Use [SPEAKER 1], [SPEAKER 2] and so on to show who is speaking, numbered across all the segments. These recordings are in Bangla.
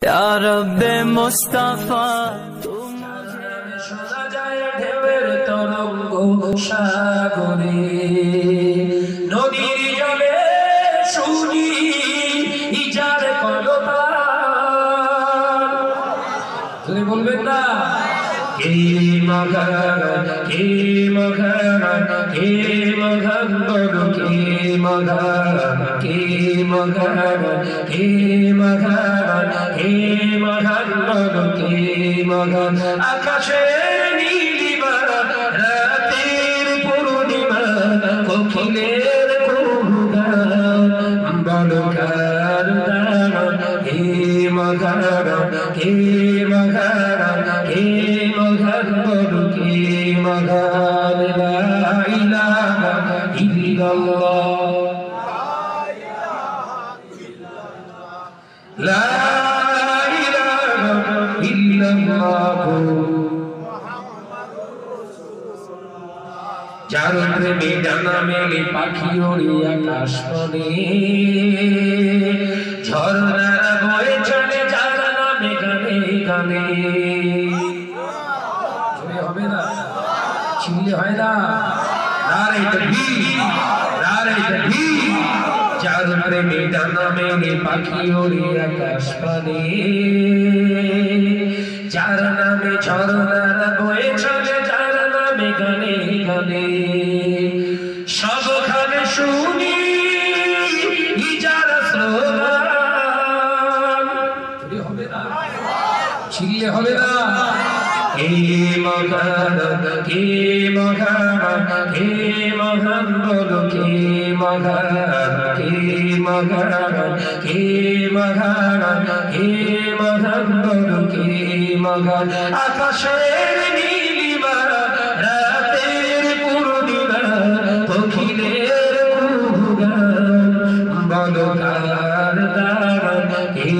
[SPEAKER 1] या रब्बे मुस्तफा
[SPEAKER 2] শোনা যায় ঢেউয়ের তরঙ্গ সাগরে নদীর জলে শুনি ইজার কলতান তুমি বলবেন না কে মগান কে মগান কে মগান বলো কে মগান কে মগান কে মগান কে মগান বলো কে মগান আকাশের নীলিমা রাতের পূর্ণিমা কোকিলের কুহুগান বলো কার দান কে মগান কে মগান কে মগান বলো কে মগান লা ইলাহা ইল্লাল্লাহ লা ইলাহা ইল্লাল্লাহ যার প্রেমে ডানা মেলে পাখি ওড়ে আকাশ বনে ঝর্ণারা বয়ে চলে যার নামে গানে গানে হবে না চিনলে হয় না নারে তাকবীর নারে তাকবীর যার প্রেমে ডানা মেলে পাখি ওড়ে আকাশ বনে যার নামে ঝর্ণারা বয়ে চলে যার নামে গানে গানে সবখানে শুনি ইজার স্লোগান হবে না ছিললে হবে না কে মগান কে মগান কে মগান বলো কে মগান কে মগান কে মগান কে মগান বলো কে মগান আকাশের নীলিমা রাতের পূর্ণিমা কোকিলের কুহুগান বলো কার দান কে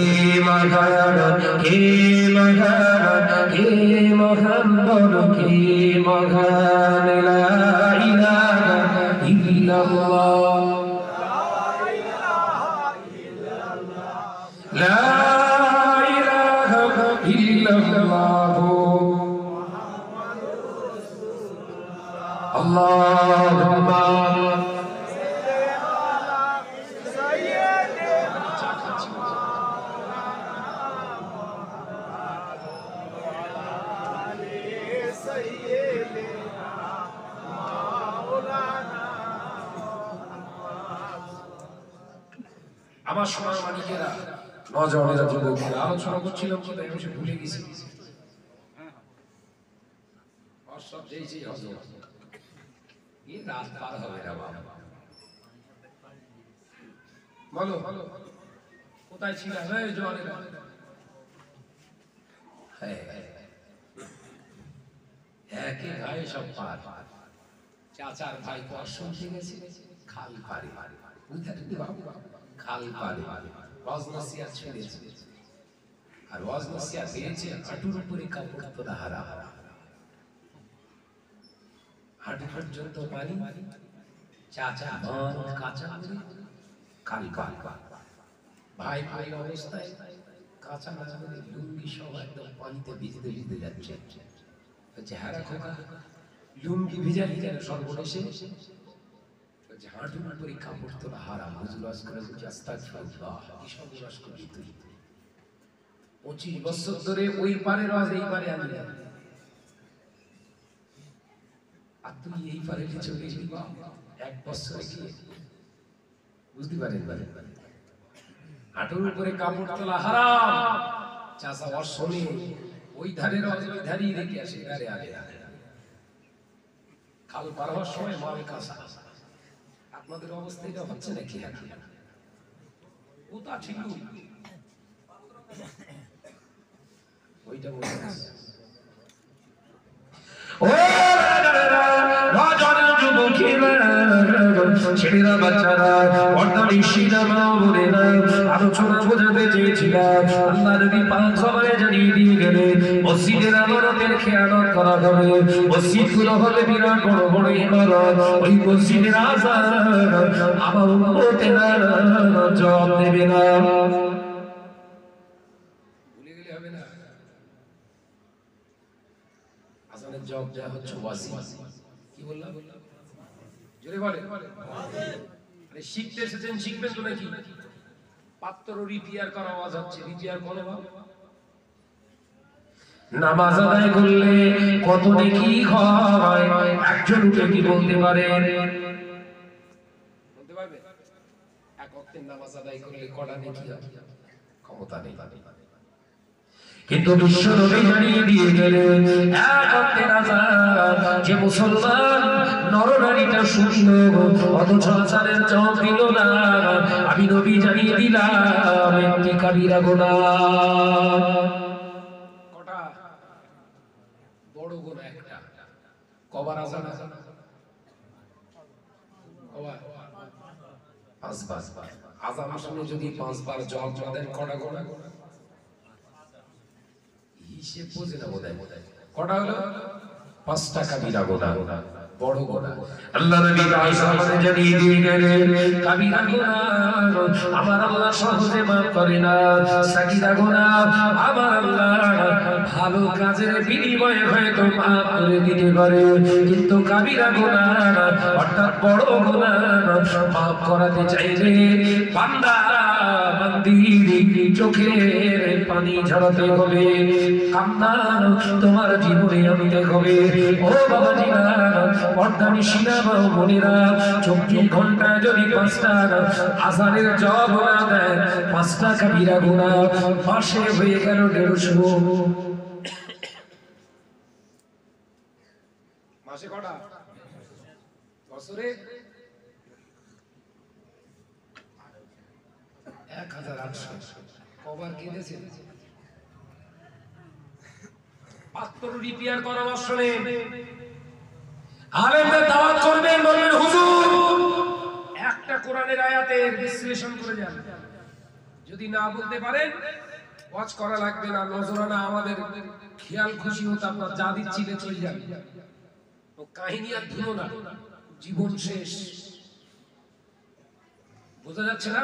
[SPEAKER 2] মগান কে মগান কে মগান বলো কে মগান লা ইলাহা ইল্লাল্লাহ লা ইলাহা ইল্লাল্লাহ আল্লাহুম্মা আমার সোনার মানিকেরা নজওয়ানেরা যুবকেরা আলোচনা করছিলাম তো আমি সে ভুলে গেছি সব যেইছি হবে এই রাত পার হবে না বাবা বলো কোথায় ছিল এই জওয়ানেরা হ্যাঁ একই গায়ে সব পার চাচার ভাই তো শুনতে গেছে খাল পারে বুঝতে বাবু খাল পারে ওয়াজনসিয়া ছেড়েছে আর ওয়াজনসিয়া পেয়েছে হাঁটুর উপরে কাপড় তোলা হারা হাঁটু পর্যন্ত পানি চাচা ধান কাঁচা খাল পাল ভাই ভাই অবস্থায় কাঁচা কাঁচা লুঙ্গি সব একদম পানিতে ভিজতে ভিজতে যাচ্ছে চেহারা খোকা লুঙ্গি ভিজা ভিজা সর্বনেশে হাঁটুর উপরে কাপড় তোলা হারাম হুজুর আজ করে বুঝি আস্তাগফিরুল্লাহ কি সর্বনাশ করলি তুই 25 বছর ধরে ওই পারের ওয়াজ এই পারে আনি আর তুই এই পারে চলে গেলি এক বছরে কি বুঝতে পারেন হাঁটুর উপরে কাপড় তোলা হারাম চাচা ওর শোনে ওই ধারের ওই ধারেই রেখে আসে ধারে আগে খাল পার হওয়ার সময় মাল কাঁচা আপনাদের অবস্থা এটা হচ্ছে নাকি ওটা ঠিক ওইটা বলে ছেলেরা বাচ্চারা পর্দানিশীরা মা বোনেরা আলোচনা বোঝাতে চেয়েছিলাম আল্লাহ নবী পাক সবাই জানিয়ে দিয়ে গেলেন মসজিদের আমানতের খেয়ানত করা হবে মসজিদগুলো হবে বিরাট বড় বড় ইমারত ওই মসজিদের আযান আমার উম্মতেরা জবাব দেবে না ভুলে গেলে হবে না। আজানের জবাব দেওয়া হচ্ছে ওয়াজি। কি বললাম? জোরে বলে। আরে শিখতে এসেছেন, শিখবেন তো নাকি? পাত্র রিপেয়ার করা আওয়াজ হচ্ছে, রিপেয়ার করো বাবা। নামাজ আদায় করলে কত নেকি হয় একজন উঠে কি বলতে পারে? বলতে পারবে? এক ওয়াক্তের নামাজ আদায় করলে কটা নেকি হয়? ক্ষমতা নেই। কিন্তু বিশ্ব নবী জানিয়ে দিয়ে গেলেন এক ওয়াক্তের আযান যে মুসলমান নরনারীটা শুনলো অথচ আযানের জবাব দিল না, আমি নবী জানিয়ে দিলাম একটি কাবিরা গুনাহ। কটা? বড় গুনাহ একটা। কবার আযান? কবার? 5 বার। আযান শুনে যদি 5 বার জবাব না দেন কটা গুনাহ? হিসেব বোঝে না বোধহয়। কটা হলো? 5টা কাবিরা গুনাহ, বড় গুনাহ। আল্লাহ নবী আয়েশাকে জানিয়ে দিয়ে গেলেন কাবিরা গুনাহ আমার আল্লাহ সহজে maaf করে না, সাগীরা গুনাহ আমার আল্লাহ ভালো কাজের বিনিময়ে হয়তো maaf করে দিতে পারে, কিন্তু কাবিরা গুনাহ অর্থাৎ বড় গুনাহ maaf করাতে চাইলে বান্দা বান্দির চোখের পানি ঝরাতে হবে, কান্না তোমার জীবনে আনতে হবে। ও বাবাজিরা, পর্দানিশীরা বোনেরা, 24 ঘন্টায় যদি 5টা আযানের জবাব না দেয়, 5টা কাবিরা গুনাহ, মাসে হয়ে গেল 150। মাসে কটা? বছরে 1800। কবার কেঁদেছেন? পাত্র রিপেয়ার করার আসলে আলেমদের দাওয়াত করবেন, বলবেন হুজুর একটা কোরআনের আয়াতের বিশ্লেষণ করে যান, যদি না বলতে পারেন ওয়াজ করা লাগবে না, নজরানা আমাদের খেয়াল খুশি হতে আপনার যা দিচ্ছিলে চলে যাবে, ও কাহিনী আর ধুলো না, জীবন শেষ। বোঝা যাচ্ছে না?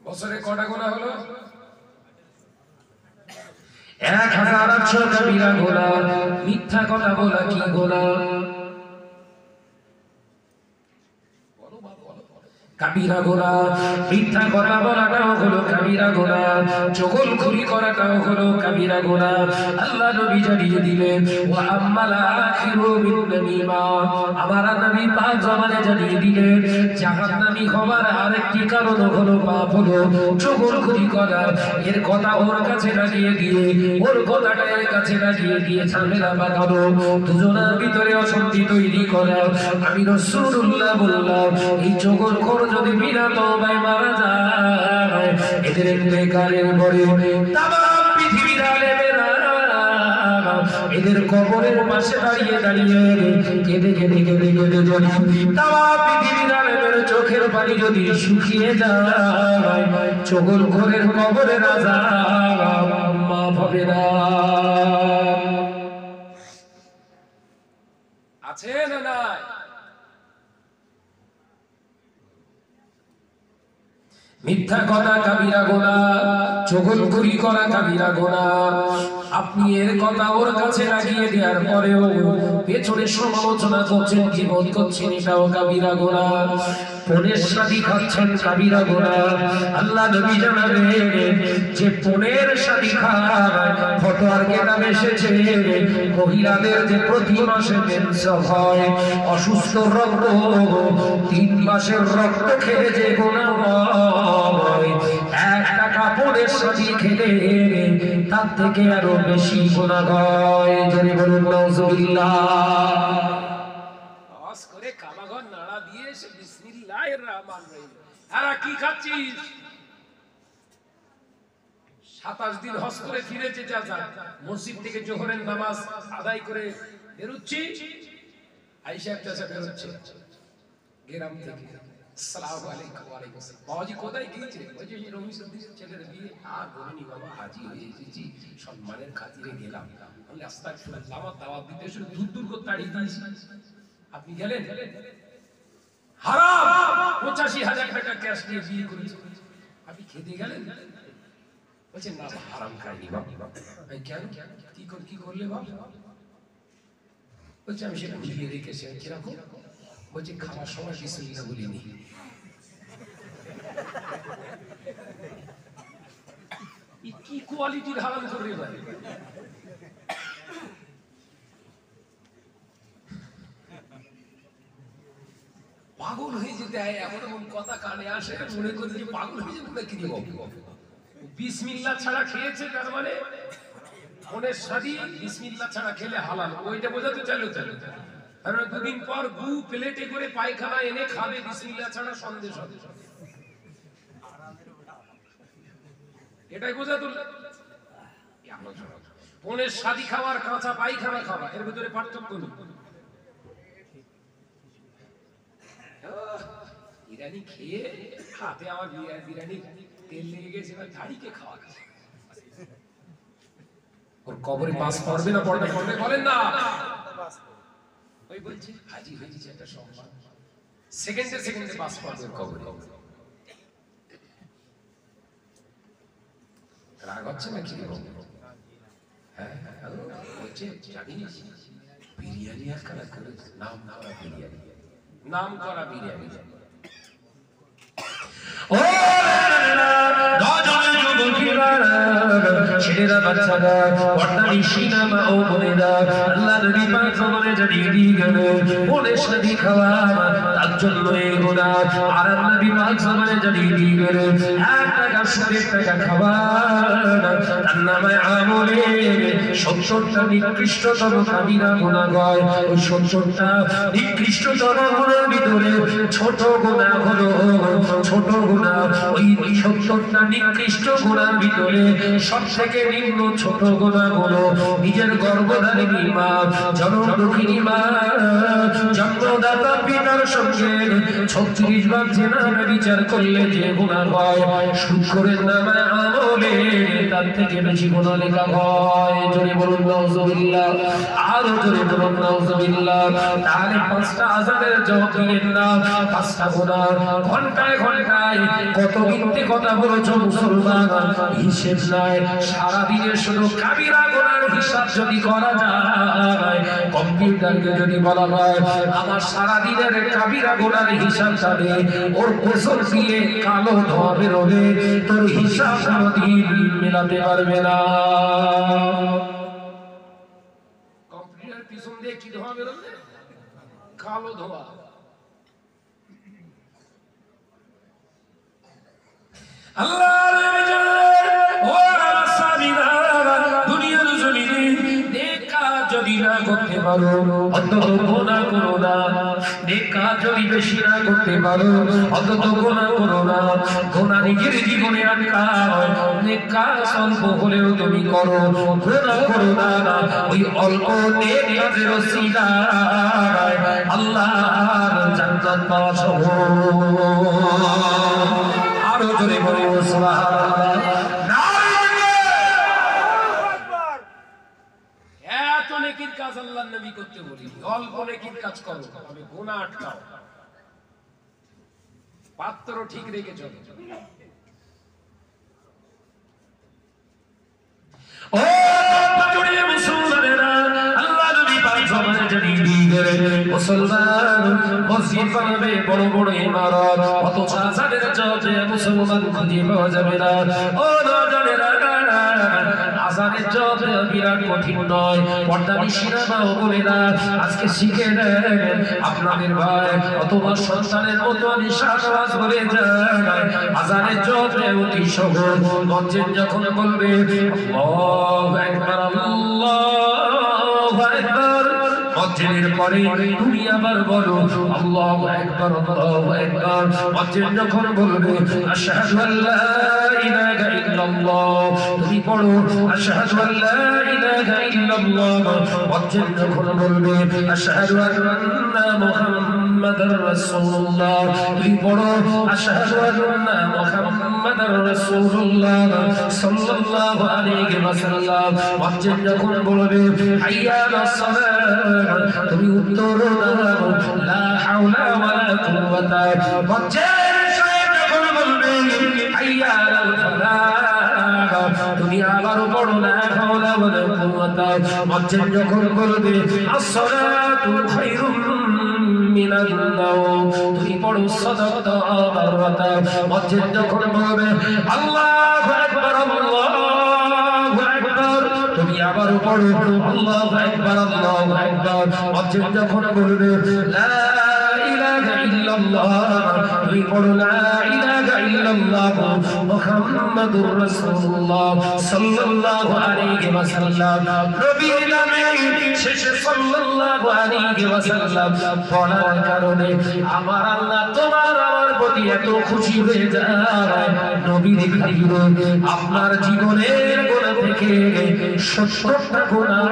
[SPEAKER 2] বছরে কটা গোনা হলো? 1800 কাবিরা গুনাহ। মিথ্যা কথা বলা কি গুনাহ? কাবিরা গুনাহ। মিথ্যা কথা বলাটাও হলো কাবিরা গুনাহ, চগলখড়ি করাটাও হলো কাবিরা গুনাহ। আল্লাহ নবী জানিয়ে দিলেন ওয়া আম্মাল আখিরু বিন নামিমা, আমার নবী পাক জবানে জানিয়ে দিলেন জাহান্নামী হওয়ার আরেকটি কারণ হলো পাপ হলো চগলখড়ি করা। এর কথা ওর কাছে লাগিয়ে দিয়ে ওর কথাটা এর কাছে লাগিয়ে দিয়ে ঝামেলা বাঁধানো, দুজনের ভিতরে অশান্তি তৈরি করা। আমি রাসূলুল্লাহ বললাম এই চগলখড় যদি বিনা তওবায় মারা যায়, এদের ইন্তেকালের পরে তামাম পৃথিবীর আলেমেরা এদের কবরের পাশে দাঁড়িয়ে দাঁড়িয়ে কেঁদে কেঁদে কেঁদে কেঁদে যদি তামাম পৃথিবীর আলেমের চোখের পানি যদি শুকিয়ে যায়, চগলখড়ের কবরের আযাব মাফ হবে না। আছে না নাই? মিথ্যা কথা কাবিরা গুনাহ, চগলখড়ি করা কাবিরা গুনাহ। আপনি এর কথা ওর কাছে লাগিয়ে দেওয়ার পরেও পেছনে সমালোচনা করছেন, জীবন করছেন, এটাও কাবিরা গুনাহ। পনের শাদী খাচ্ছেন কাবিরা গুনাহ। আল্লাহ নবী জানালেন যে পনের শাদী খায়, ফতোয়ার কিতাবে এসেছে মহিলাদের যে প্রতি মাসে মেনসেস হয়, অসুস্থ রক্ত 3 মাসের রক্ত খেলে যে গুনাহ হয়, একটা কাপড়ের শাদী খেলে তার থেকে আরো বেশি গুনাহ হয়। যদি বলুন নাউজুবিল্লাহ। আওয়াজ করে কাবাগর নাড়া দিয়ে সে বিসমিল্লাহির রহমানির রহিম। আর কি খাচ্ছিস? 27 দিন হজ করে ফিরেছে চাচা, মসজিদ থেকে জোহরের নামাজ আদায় করে বেরোচ্ছি, আয়েশা চাচা বেরোচ্ছে গ্রাম থেকে। আসসালামু আলাইকুম। ওয়া আলাইকুম আসসালাম। বাবাজি কোথায় গিয়েছিলেন? বলছে এই রমিসুদ্দিনের ছেলের বিয়ে। আর বলিনি বাবা, হাজি হয়ে এসেছি, সম্মানের খাতিরে গেলাম। বলে আস্তাগফিরুল্লাহ, আমার দাওয়াত দিতে এসে দূর দূর করে তাড়িয়ে দিয়েছি, আপনি গেলেন? হারাম 85,000 টাকা ক্যাশ নিয়ে বিয়ে করেছে। আপনি খেতে গেলেন? বলছে না হারাম খাইনি বাপ। কেন কি করলে বাপ? বলছে আমি সেটা ভুলিয়ে রেখেছি। কিরকম? বলছে খাওয়ার সময় বিসমিল্লাহ বলিনি। কি কোয়ালিটির হারাম করে ভাই? পাগল হয়ে যেতে হয় এমন এমন কথা কানে আসে, মনে করি যে পাগল হয়ে যেতে না। কি দিব? বিসমিল্লাহ ছাড়া খেয়েছে, তার মানে মনের স্বাদী বিসমিল্লাহ ছাড়া খেলে হালাল। ওইটা বোঝাতে চাইলো। কারণ দুদিন পর গু প্লেটে করে পায়খানা এনে খাবে বিসমিল্লাহ ছাড়া সন্দেশ হবে, এটাই বোঝাতো। মনের স্বাদী খাওয়ার কাঁচা পায়খানা খাওয়া, এর ভিতরে পার্থক্য নেই। বিরিয়ানি খেয়ে হাতে আমার বিরিয়ানি তেল লেগে গেছে, ঝাড়িকে খাওয়া। ওর কবরে বাস পড়বে না পড়বে বলেন না। ওই বলছে হাজি হয়েছে একটা সম্মান, সেকেন্ডে বাস পড়বে ওর কবরে। রাগ হচ্ছে না কি? হ্যাঁ বলছে জানিস বিরিয়ানি একখানা করে নাম করা বিরিয়ানি। ও ছেলেরা বাচ্চারা পর্দানি সিনেমা ও বোনেরা আল্লাহ নবী পাক জীবনে জানিয়ে দিয়ে গেল বলে শাদী খাওয়া তার জন্য এই গুনাহ। আর নবী পাক জীবনে জানিয়ে দিয়ে গেল 1 টাকা সুদের টাকা খাওয়া তার নামে আমলে 70টা নিকৃষ্টতম কাবিরা গুনাহ হয়। ওই 70টা নিকৃষ্টতম গুনাহের ভিতরে ছোট গুনাহ হলো ছোট গুনাহ। ওই 70টা নিকৃষ্ট গুনাহের ভিতরে সবথেকে নিম্ন ছোট গুনাহ হলো নিজের গর্ভধারিণী মা, জনম দুঃখিনী মা, জন্মদাতা পিতার সঙ্গে 36 বার জেনা বিচার করলে যে গুনাহ হয় শুকরের নামে আমলে তার থেকে বেশি গুনাহ লেখা হয়। জোরে বলুন নাউজুবিল্লাহ, আরো জোরে বলুন নাউজুবিল্লাহ। তাহলে 5টা আযানের জবাব দিলেন না, 5টা গুনাহ ঘন্টায় কত মিথ্যে কথা বলেছো মুসলমান, হিসেব নাই। সারাদিনে শুধু কাবিরা গুনার হিসাব যদি করা যায়, কম্পিউটারকে যদি বলা হয় আমার সারাদিনের কাবিরা গুনার হিসাবটা দে, ওর গোসল দিয়ে কালো ধোঁয়া বেরোবে, তোর হিসাব কোনোদিন মেলাতে পারবে না। কম্পিউটার পিছন দিয়ে কি ধোঁয়া বেরোবে? কালো ধোঁয়া। আল্লাহর ও সাবিরা দুনিয়ার জমিনে নেক কাজ যদি না করতে পারো অন্তত গুনাহ করো না। নেক কাজ যদি বেশি না করতে পারো অন্তত গুনাহ করো না। গুনাহ নিজের জীবনে আটকাও, নেক কাজ অল্প হলেও তুমি করো, গুনাহ করো না। ওই অল্প নেক কাজের ওসিলায় আল্লাহর জান্নাত পাওয়া সম্ভব। আরো জোরে বলি সুবহানাল্লাহ। এত নেকির কাজ আল্লাহর নবী করতে বলি, অল্প নেকির কাজ করো, তবে গুনাহ আটকাও, পাত্র ঠিক রেখে চলো। ও জোরে মুসলমানেরা, আল্লাহ নবী পাক জমানে জানিয়ে দিয়ে গেলেন মুসলমান মসজিদ বানাবে বড় বড় ইমারত, অথচ আযানের জবাবে মুসলমান খুঁজে পাওয়া যাবে না। ও নওজওয়ানেরা, আযানের জবাব বিরাট কঠিন নয়। পর্দানি সিনেমা ও বোনেরা আজকে শিখে নেন, আপনাদের ভাই অথবা সন্তানের মতো নিশান আওয়াজ বলে যায়, আযানের জবাবে অতি সহজ। মসজিদ যখন বলবে আল্লাহু আকবার আল্লাহু আকবার, মসজিদের পরে তুমি আবার বলো আল্লাহু আকবার আল্লাহু আকবার। মসজিদ যখন বলবে আশহাদু আল্লা ইলাহা ইল্লাল্লাহ, তুমি পড়ো আশহাদু আল্লা ইলাহা ইল্লাল্লাহ। মসজিদ যখন বলবে আশহাদু আন্না মুহাম্মাদার রাসূলুল্লাহ, তুমি পড়ো আশহাদু আন্না মুহাম্মাদার রাসূলুল্লাহ সাল্লাল্লাহু আলাইহি ওয়াসাল্লাম। মসজিদ যখন বলবে হাইয়া আলাস সালাত, তুমি উত্তর দাও লা হাওলা ওয়ালা কুওয়াতা। মসজিদ যখন বলবে হাইয়া আলাল ফালাহ, তুমি আবারও পড়ো লা হাওলা ওয়ালা কুওয়াতা, মুয়াজ্জিন যখন বলবে আসসালাতু খায়রুম মিনান নাওম, তুমি পড়ো সাদাকা বাররাতা, মুয়াজ্জিন যখন বলবে আল্লাহু আকবার আল্লাহু আকবার, তুমি আবারও পড়ো আল্লাহু আকবার আল্লাহু আকবার, মুয়াজ্জিন যখন বলবে লা ইলাহা ইল্লাল্লাহ, তুমি পড়ো লা ইলাহা ইল্লাল্লাহ মুহাম্মাদুর রাসূলুল্লাহ সাল্লাল্লাহু আলাইহি ওয়াসাল্লাম, নবীর নামে শেষে সাল্লাল্লাহু আলাইহি ওয়াসাল্লাম পড়ার কারণে আমার আল্লাহ তোমার আমার প্রতি এত খুশি হয়ে যায়, নবী দেখিয়ে আপনার জীবনের গুনাহ থেকে 70টা গুনাহ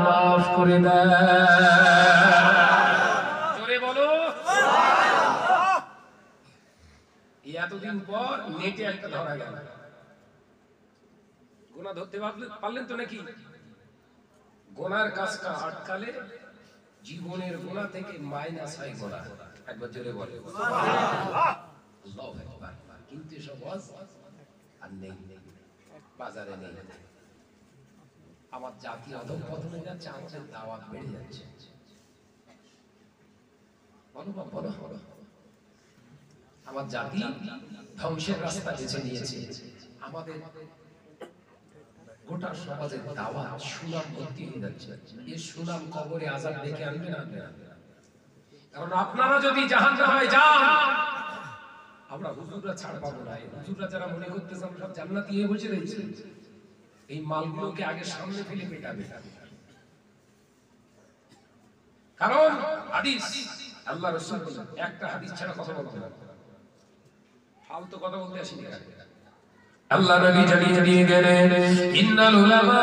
[SPEAKER 2] মাফ করে দেয়। এতদিন পর নেটে একটা ধরা গেল, গোনা ধরতে পারলেন তো নাকি? গোনার কাজটা আটকালে জীবনের গোনা থেকে মাইনাস হয় গোনা। একবার জোরে বলে আল্লাহু আকবার। কিন্তু সব আর নেই, বাজারে নেই। আমার জাতি অধঃপতনে যাচ্ছে, আমাদের দাওয়াত বেড়ে যাচ্ছে। বলো বলো বলো, আমার জাতি ধ্বংসের রাস্তা বেছে নিয়েছে। আমাদের গোটা সমাজের দাওয়াত সুনাম ভর্তি হয়ে যাচ্ছে। এই সুনাম কবরে আযাব ডেকে আনবে না? কারণ আপনারা যদি জাহান্নামে যান, আমরা হুজুররা ছাড় পাবো না। হুজুররা যারা মনে করতেছে আমরা সব জান্নাতি হয়ে বসে রয়েছে, এই মালগুলোকে আগে সামনে ফেলে মেটাবে। কারণ হাদিস, আল্লাহ রাসূল বলেন একটা হাদিস ছাড়া কথা বলতে না। ফালতু কথা বলতে আসেনি। আল্লাহ নবী জানিয়ে দিয়ে গেলেন ইন্নাল উলামা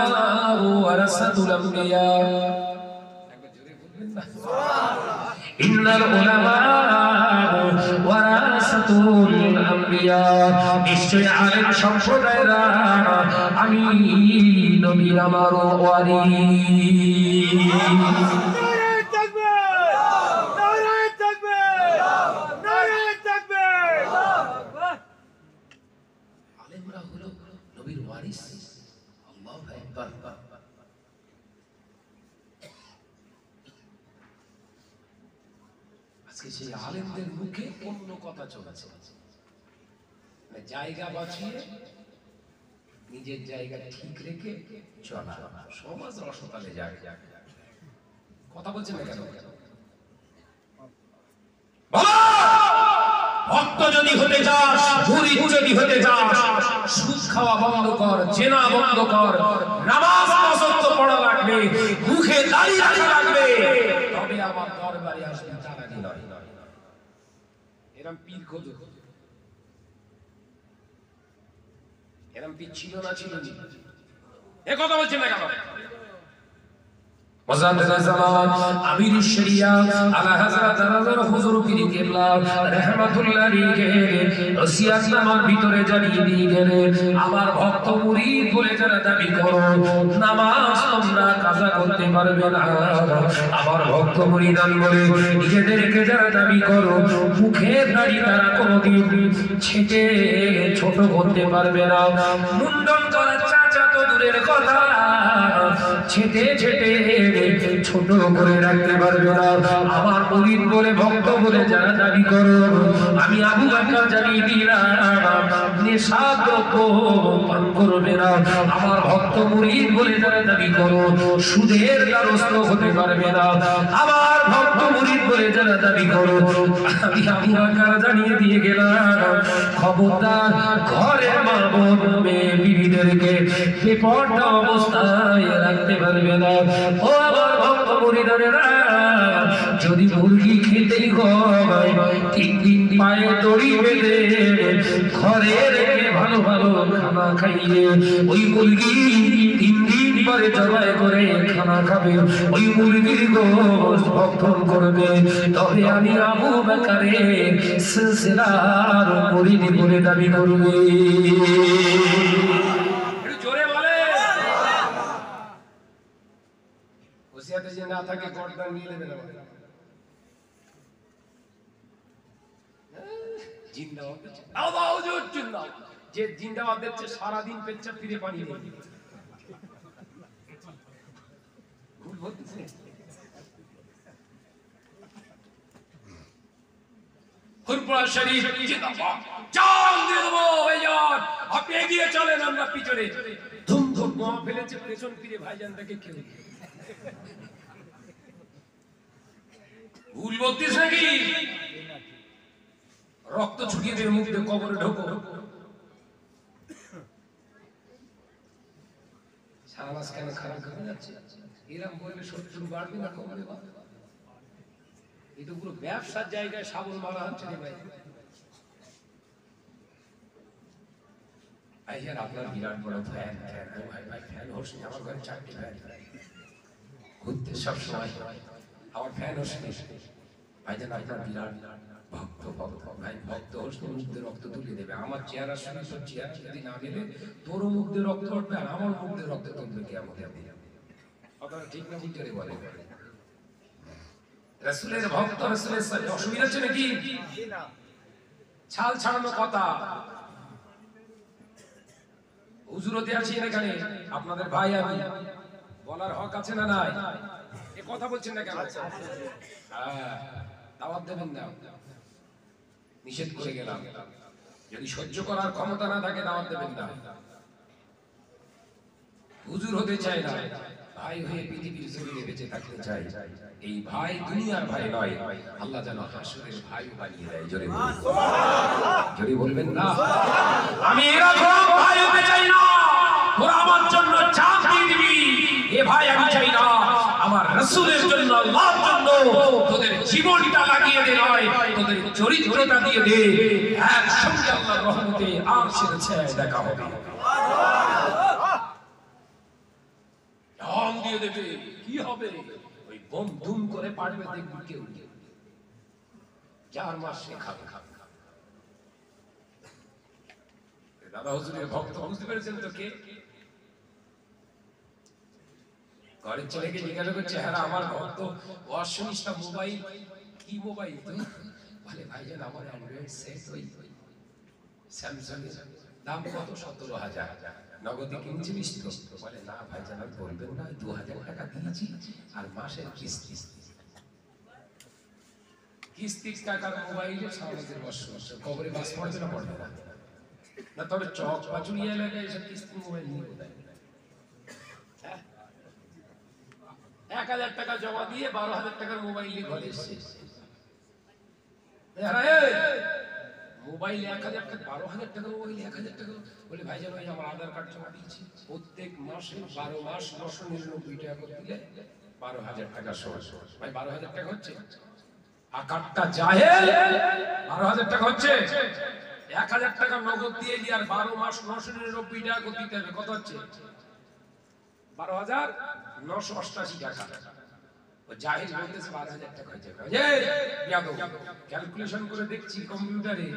[SPEAKER 2] ওয়ারাসাতুল আমবিয়া, একবার জোরে বলবেন না সুবহানাল্লাহ। ইন্নাল উলামা ওয়ারাসাতুল আমবিয়া, নিশ্চয় আলেম সম্প্রদায়রা আমি নবীর আমার ওয়ারিস। আজকে সেই আলেমদের মুখে অন্য কথা চলছে, জায়গা বাঁচিয়ে নিজের জায়গা ঠিক রেখে চলা, সমাজ রসতালে যায়। কথা বলছেন না কেন? ভক্ত যদি হতে চাস, মুরিদ যদি হতে চাস, সুদ খাওয়া বন্ধ কর, জেনা বন্ধ কর, নামাজ পাঁচ ওয়াক্ত পড়া লাগবে, মুখে দাড়ি লাগবে, তবে আমার দরবারে আসবে, তার আগে নয়। এরম পীর খোঁজো, এরম পীর ছিল না? ছিল। এ কথা বলছেন না কেন? আমির শরিয়া আলা হযরত নজর হুজুর পীর কেবলা রাহমাতুল্লাহ আলাইহি ওসিয়াতনামার ভিতরে জানিয়ে দিয়ে গেলেন, আমার ভক্ত মুরিদ বলে যারা দাবি করো নামাজ তোমরা কাজা করতে পারবে না, আমার ভক্ত মুরিদান বলে নিজেদেরকে যারা দাবি করো মুখের দাড়ি তারা কোনোদিন ছেটে ছোট করতে পারবে না, মুন্ডন করা চাচা তো দূরের কথা, ছেটে ছেটে ছোট করে রাখতে পারবে না। আমার মুরিদ বলে ভক্ত বলে যারা দাবি করো, আমি আবু বকর জানিয়ে দিলাম নেশা দ্রব্য পান করবে না। আমার ভক্ত মুরিদ বলে যারা দাবি করো সুদের দ্বারস্থ হতে পারবে না। আমার ভক্ত মুরিদ বলে যারা দাবি করো, আমি আবু বকর জানিয়ে দিয়ে গেলাম খবরদার ঘরের মা বোন মেয়ে বিবিদেরকে বেপরোয়া অবস্থায় রাখতে পারবে না। ও আমার ভক্ত মুরিদানেরা, যদি মুরগি খেতেই হয় 3 দিন পায়ে দড়ি বেঁধে ঘরে রেখে ভালো ভালো খানা খাইয়ে ওই মুরগি 3 দিন পরে জবাই করে খানা খাবে, ওই মুরগির গোশত ভক্ষণ করবে, তবে আমি আবু বকরের সিলসিলার মুরিদ বলে দাবি করবে। ওসিয়াতে যে না থাকে গর্দান নিয়ে নেবেন আমাদের। জিন্দাবাদ, আল্লাহু হুজুর জিন্দাবাদ। যে জিন্দাবাদ দিচ্ছে সারাদিন পেচ্ছাপ ফিরে পানি নেই। ভুল বলতেছে। হুরপুরা শরীফ জিন্দাবাদ, জান দিয়ে দেবো ভাইজান, আপনি এগিয়ে চলেন, আমরা পিছনে। ধুম ধুম বোমা ফেলেছে, পেছন ফিরে ভাইজান থেকে কেউ ভুল বলতিস নাকি? রক্ত ছুটিয়ে দিয়ে মুখ দিয়ে কবরে ঢোকো। সারা মাস কেন খারাপ করে যাচ্ছে? এরকম বললে শত্রু বাড়বে না কমবে? এটা পুরো ব্যবসার জায়গায় সাবল মারা হচ্ছে রে ভাই। ভাইজান আপনার বিরাট বড় ফ্যান, ভাই ভাই ফ্যান হোসেন, আমার ঘরে 4টি ফ্যান ঘুরতে সব সময় আমার ফ্যান হোসেন। ভাইজান আপনার বিরাট ভক্ত ভাই, ভক্ত হোসেন মুখ দিয়ে রক্ত তুলে দেবে। আমার চেহারা শুনে তোর চেহারা যদি না দিলে তোর মুখ দিয়ে রক্ত উঠবে, আর আমার মুখ দিয়ে রক্ত তুলবে কে? আমাকে আপনারা ঠিক না ঠিক করে বলে রাসূলের ভক্ত, রাসূলের সাথে অসুবিধা হচ্ছে নাকি? ছাল ছাড়ানো কথা। হুজুরতে আছি এখানে, আপনাদের ভাই, আমি বলার হক আছে না নাই? এ কথা বলছেন না কেন? দাওয়াত দেবেন না, নিষেধ করে গেলাম। যদি সহ্য করার ক্ষমতা না থাকে দাওয়াত দেবেন না। হুজুর হতে চাই না, ভাই হয়ে পৃথিবীর জমিনে বেঁচে থাকতে চাই। এই ভাই দুনিয়ার ভাই নয়, আল্লাহ যেন হাসরের ভাই বানিয়ে দেয়। জোরে বলবেন, জোরে বলবেন না? আমি এরকম ভাই হতে চাই না তোরা আমার জন্য জান দিয়ে দিবি, এ ভাই আমি চাই না। আমার রাসূলের জন্য, আল্লাহর জন্য তোদের জীবনটা লাগিয়ে দে, নয় তোদের চরিত্রটা দিয়ে দে। একসঙ্গে আল্লাহর রহমতে আরশের ছায়ায় দেখা হবে। জান দিয়ে দেবে, কি হবে? ওই বোম ধুম করে পাড়বে, দেখবি কেউ যার মাস সে খাবে। দাদা হুজুরের ভক্ত বুঝতে পেরেছেন তো কে? ঘরের ছেলেকে জিজ্ঞাসা করছে, হ্যাঁ আমার ভক্ত, অশ্বনিষ্ঠা মোবাইল, কি মোবাইল তুই? বলে ভাইজান আমার অ্যান্ড্রয়েড সেট, ওই স্যামসাং, দাম কত? 17,000। নগদে কিনছিলিস তো? বলে না ভাইজান আর বলবেন না, 2,000 টাকা দিয়েছি আর মাসের কিস্তি। কিস্তি টাকার মোবাইলে সমাজের বর্ষ কবরে বাস পড়বে না? পড়বে না। না তবে চক পাচুরিয়া এলাকায় এসব কিস্তি মোবাইল নিয়ে কোথায়? 1,000 টাকা জমা দিয়ে 12,000 টাকার মোবাইল নিয়ে ঘরে এসছে। মোবাইল 1,000 টাকা, 12,000 টাকার মোবাইল 1,000 টাকা। বলে ভাইজান ওই আমার আধার কার্ড জমা দিয়েছি, প্রত্যেক মাসে 12 মাস 999 টাকা করে দিলে 12,000 টাকা সহজ। ভাই 12,000 টাকা হচ্ছে? আকারটা জাহেল, 12,000 টাকা হচ্ছে? 1,000 টাকা নগদ দিয়ে দি আর 12 মাস 999 টাকা করে দিতে হবে। কত হচ্ছে? 12,988 টাকা। ও জাহেল বলতেছে 12,000 টাকা হচ্ছে। ক্যালকুলেশন করে দেখছি কম্পিউটারে,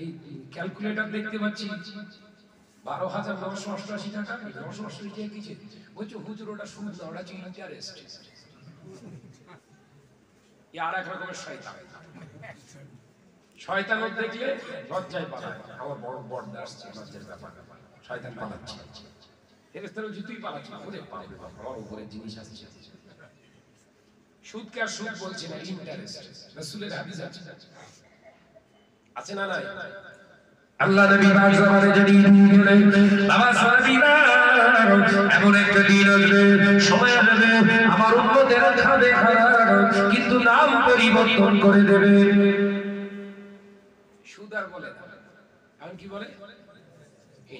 [SPEAKER 2] এই ক্যালকুলেটর দেখতে পাচ্ছি 12,988 টাকা। 988 টাকা কিছু বলছো হুজুর, ওটা সুদ না, ওটা ছিল ইন্টারেস্ট। আর এক রকমের শয়তান। শয়তান দেখলে লজ্জায় পালায়। আমার বড় বড় আসছে, লজ্জার ব্যাপার। শয়তান পালাচ্ছে, ফেরেশতারা তুই পালাচ্ছিস, ওরে পাবে বাবা, আমার উপরে জিনিস আসছে। সুদকে আর সুদ বলছে না, ইন্টারেস্ট। রাসূলের হাদিস আছে না নাই? আল্লাহ নবী পাক জামানে যদি বলেন, বাবা সাহাবীরা এমন একটা দিন আসবে, সময় আসবে আমার উম্মতেরা খাবে খারাপ, কিন্তু নাম পরিবর্তন করে দেবে। সুদ আর বলে না, এখন কি বলে?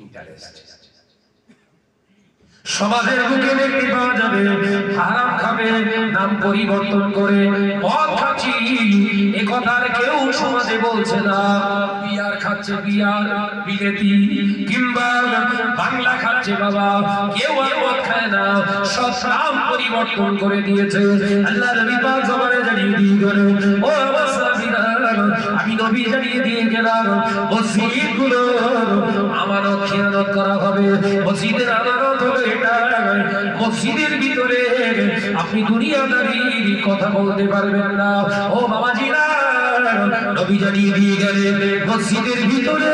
[SPEAKER 2] ইন্টারেস্ট। সমাজের বুকে দেখতে পাওয়া যাবে হারাম খাবে নাম পরিবর্তন করে, মদ খাচ্ছি এ কথার কেউ সমাজে বলছে না। বিয়ার খাচ্ছে, বিয়ার বিলেতি কিংবা বাংলা খাচ্ছে বাবা, কেউ আর মদ খায় না, সব নাম পরিবর্তন করে দিয়েছে। আল্লাহ নবী পাক জামানে জানিয়ে দিয়ে গেলেন, ও আমার সাহাবীরা, আমি নবী জানিয়ে দিয়ে গেলাম মসজিদগুলো আমানত খেয়ানত করা হবে। মসজিদের আমানত হলো এটা, মসজিদের ভিতরে আপনি দুনিয়াদারির কথা বলতে পারবেন না। ও বাবাজিরা, নবী জানিয়ে দিয়ে গেলেন মসজিদের ভিতরে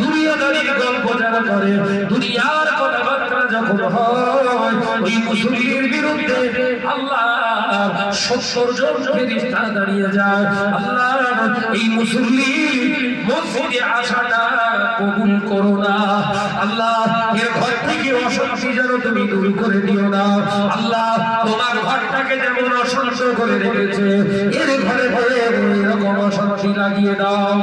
[SPEAKER 2] দুনিয়াদারির গল্প আরম্ভ করে দুনিয়ার কথাবার্তা যখন হয় ওই মুসলিমের বিরুদ্ধে আল্লাহ 70 জন ফেরেশতা দাঁড়িয়ে যায় আল্লাহ এই মুসলিম মসজিদে আসাটা কবুল করো না আল্লাহ এর ঘর থেকে অশান্তি যেন তুমি দূর করে দিও না আল্লাহ তোমার ঘরটাকে যেমন অশান্ত করে রেখেছে এর ঘরে ঘরে এরকম অশান্তি লাগিয়ে দাও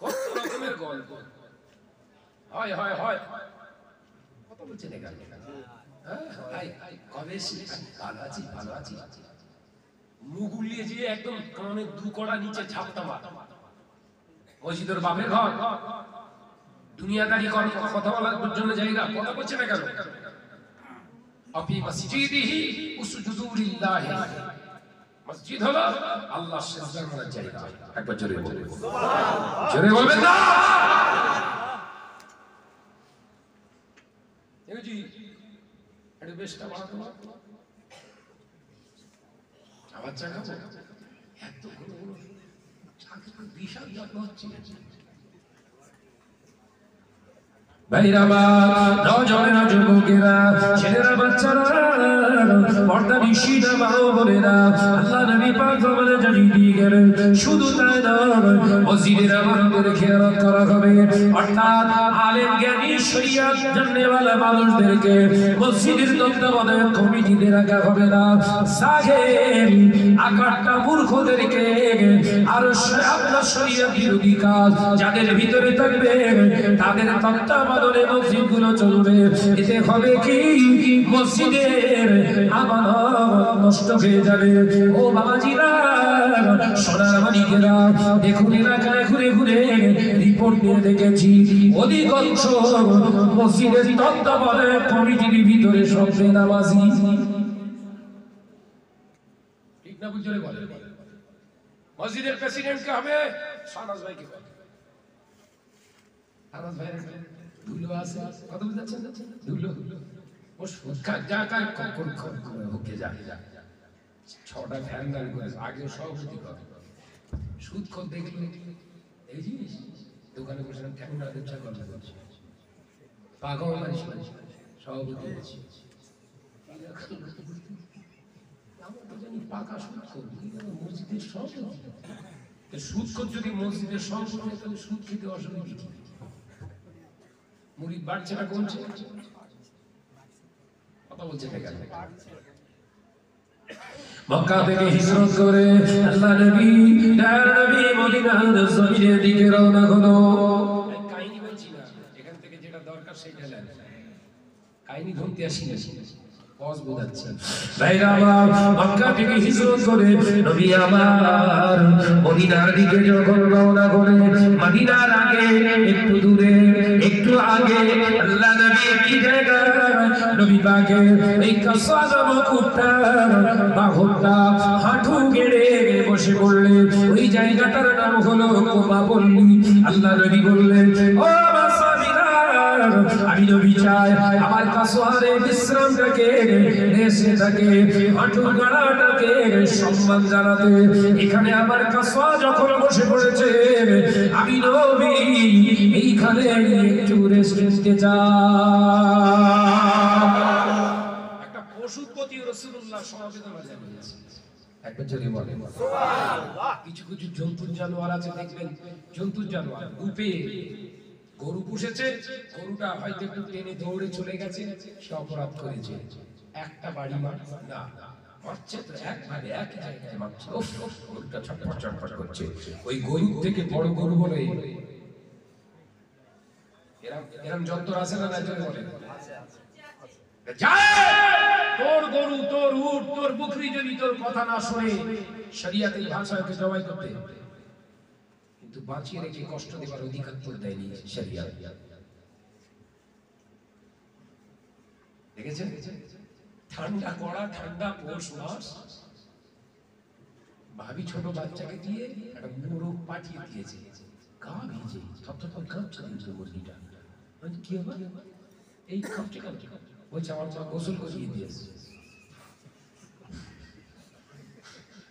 [SPEAKER 2] কত রকমের গল্প হয় হয় হয় কত বলছেন এখানে কবে ভালো আছি ভালো আছি মুখ উলিয়ে দিয়ে একদম কানে দু কড়া নিচে ঝাপটা মার মসজিদের বাপের ঘর দুনিয়াদারি কথা বলার জন্য জায়গা কথা বলছে না কেন আপনি মসজিদিহি উসজুদু লিল্লাহি মসজিদ হলো আল্লাহর সিজদা করার জায়গা একবার জোরে বলুন জোরে বলবেন না জি এটা বেশটা বাড়াতো আবার জায়গা এত বিশাল যত্ন হচ্ছে ভাইরামা নজনেরা যুবকেরা ছেলেরা বাচ্চারা পর্দা নিশিনা মা বোনেরা আল্লাহ নবী পাক আমাদের জানিয়ে দিয়ে গেলেন শুধু তাই নয় মসজিদের আমাদের খেয়ালত করা হবে অর্থাৎ আলেম জ্ঞানী শরিয়ত জাননেওয়ালা মানুষদেরকে মসজিদের তত্ত্বাবধায়ক কমিটিতে রাখা হবে না সাহেব আকারটা মূর্খদেরকে আর আপনার শরিয়ত বিরোধী কাজ যাদের ভিতরে থাকবে তাদের তত্ত্বাবধানে মসজিদগুলো চলবে এতে হবে কি মসজিদের আমানত নষ্ট হয়ে যাবে ও বাবাজিরা সোনার মানিকেরা দেখুন এলাকায় ঘুরে ঘুরে রিপোর্ট নিয়ে দেখেছি অধিকাংশ মসজিদের তত্ত্বাবধায়ক কমিটির ভিতরে সব বেনামাজি ঠিক না বুঝলে বলে মসজিদের প্রেসিডেন্ট কে হবে শাহনাজ ভাইকে হবে শাহনাজ ভাই ধুলো আছে কথা বুঝাচ্ছেন ধুলো ও সুখা জায়গায় করে হোকে যা 6টা ফ্যান দাঁড়িয়ে করে আগে সভাপতি করে সুদ খোদ দেখলে এই জিনিস দোকানে বসে ঠ্যাংরা ব্যবসা করতে করছে পাগল মানুষ সভাপতি হয়েছে আমরা তো জানি পাকা সুদ খোদ মসজিদের সভাপতি সুদ খোদ যদি মসজিদের সভাপতি তাহলে সুদ খেতে অসুবিধা মুরিদ বাড়ছে না কমছে কথা বলছে মক্কা থেকে হিজরত করে আল্লাহ নবী মদিনার জমিনের দিকে রওনা হলো কাহিনী বলছি না এখান থেকে যেটা দরকার সেটা নেন কাহিনী ধরতে আসি না পজ বোঝাচ্ছে ভাইরা আমার মক্কা থেকে হিজরত করে নবী আমার মদিনার দিকে যখন রওনা করে মদিনার আগে একটু দূরে একটু আগে আল্লাহ নবী কি জায়গা নবী পাকের এই কাসাদ মুকুটটা বাহুটা হাঁটু গেড়ে বসে পড়লেন ওই জায়গাটার নাম হলো কোপাপল্লী আল্লাহ নবী বললেন ও সাহাবীরা আমি নবী চাই আমার কাসওয়ারে বিশ্রামটাকে রেসে থাকে হাঁটু গাড়াটাকে সম্মান জানাতে এখানে আমার কাসওয়া যখন বসে পড়েছে আমি নবী এইখানে একটু রেস্ট নিতে চাই একটা পশুপতি রাসূলুল্লাহ সমবেদনা জানিয়েছে একবার জোরে বলেন সুবহানাল্লাহ কিছু কিছু জন্তুর জানোয়ার আছে দেখবেন জন্তুর জানোয়ার রূপে গরু পুষেছে গরুটা হয়তো একটু টেনে দৌড়ে চলে গেছে সে অপরাধ করেছে একটা বাড়ি মার না মারছে তো একবারে এক জায়গায় মারছে গরুটা ছটফট ছটফট করছে ওই গরু থেকে বড় গরু বলে এরকম যন্ত্র আছে না জোরে বলেন তোর গরু তোর উট তোর বকরি যদি তোর কথা না শুনে শরিয়াতের ভাষায় জবাই করতে কিন্তু বাঁচিয়ে রেখে কষ্ট দেওয়ার অধিকার তোর দেয়নি শরিয়াত দেখেছেন ঠান্ডা কড়া ঠান্ডা পৌষ মাস ভাবি ছোট বাচ্চাকে দিয়ে একটা মোরগ পাঠিয়ে দিয়েছে গা ভিজে থপথপ কাঁপছে মুরগিটা কি হবে এই কাঁপছে কাঁপছে বলছে আমার মা গোসল করিয়ে দিয়েছে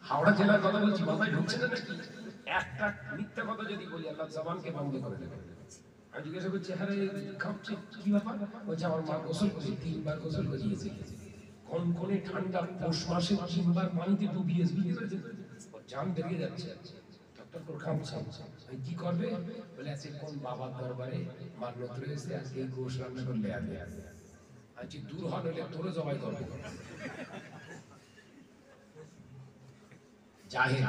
[SPEAKER 2] হাওড়া জেলার কথা বলছি মাথায় ঢুকছে না নাকি একটা মিথ্যা কথা যদি বলি আল্লাহ জবানকে বন্ধ করে দেবে। আমি জিজ্ঞাসা করছি, হ্যাঁ খাচ্ছে কি ব্যাপার? বলছে আমার মা গোসল করেছে, 3 বার গোসল করিয়েছে, কনকনে ঠান্ডা পৌষ মাসে 3 বার পানিতে ডুবিয়েছে, জান বেরিয়ে যাচ্ছে, ডক্টর খামছে। কি করবে? বলে আছে কোন বাবার দরবারে মান্যত রয়েছে, আজকে এই গোশ রান্না করলে আগে আজকে দূর হলে তোরও জবাই করবে। জাহেল,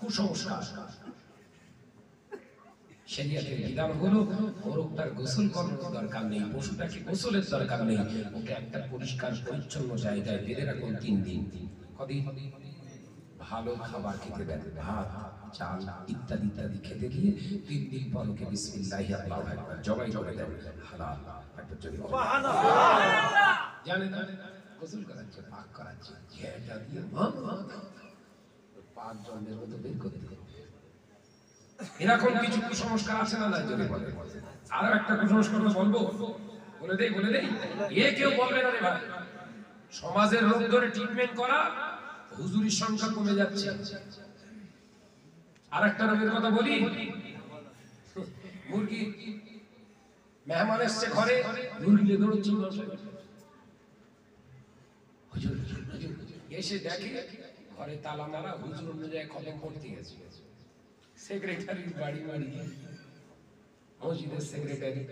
[SPEAKER 2] কুসংস্কার। শরীয়তের বিধান হলো মোরগটার গোসল করার দরকার নেই, পশুটাকে গোসলের দরকার নেই, ওকে একটা পরিষ্কার পরিচ্ছন্ন জায়গায় বেঁধে রাখুন 3 দিন। কদিন? ভালো খাবার খেতে দেন, ভাত চাল ইত্যাদি ইত্যাদি খেতে গিয়ে 3 দিন পর ওকে বিসমিল্লাহি আল্লাহু আকবার জবাই করে দেন, হালাল। একবার যদি জানেন গোসল করাচ্ছে, পাক করাচ্ছে, এটা দিয়ে পাক জলের মতো বের করে দিতে। এরকম কিছু কুসংস্কার আছে না? যদি বলে আরো একটা কুসংস্কার বলবো, বলে দেই এ কেউ বলবে না রে ভাই। সমাজের রোগ ধরে ট্রিটমেন্ট করা, হুজুরির সংখ্যা কমে যাচ্ছে। আর একটা রোগের কথা বলি, মুরগি মেহমান এসছে ঘরে, মুরগি দৌড়চ্ছে, হুজুর এসে দেখে ঘরে তালা মারা, হুজুর অনুযায়ী খতম করতে গেছে। সেক্রেটারির বাড়ি মসজিদের সেক্রেটারি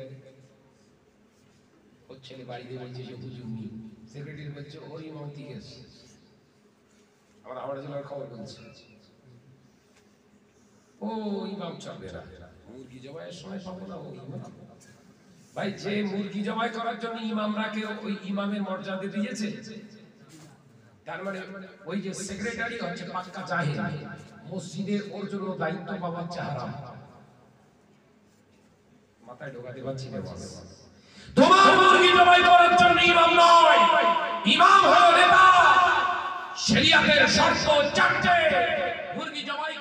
[SPEAKER 2] ওর ছেলে বাড়িতে বলছে যে হুজুর নেই, সেক্রেটারি বলছে ওর ইমাম ঠিক আছে। আমার জেলার খবর বলছে ও ইমাম চলবে না, মুরগি জবাইয়ের সময় পাবো না ও ইমাম। ভাই যে মুরগি জবাই করার জন্য ইমামরাকে ওই ইমামের মর্যাদা দিয়েছে, তার মানে ওই যে সেক্রেটারি হচ্ছে পাক্কা জাহেল, মসজিদের ওর জন্য দায়িত্ব পাওয়া হারাম। মাথায় ঢোকাতে পারছি না। তোমার মুরগি জবাই করার জন্য ইমাম নয়, ইমাম হলো নেতা। শরীয়তের শর্ত 4টে, মুরগি জবাই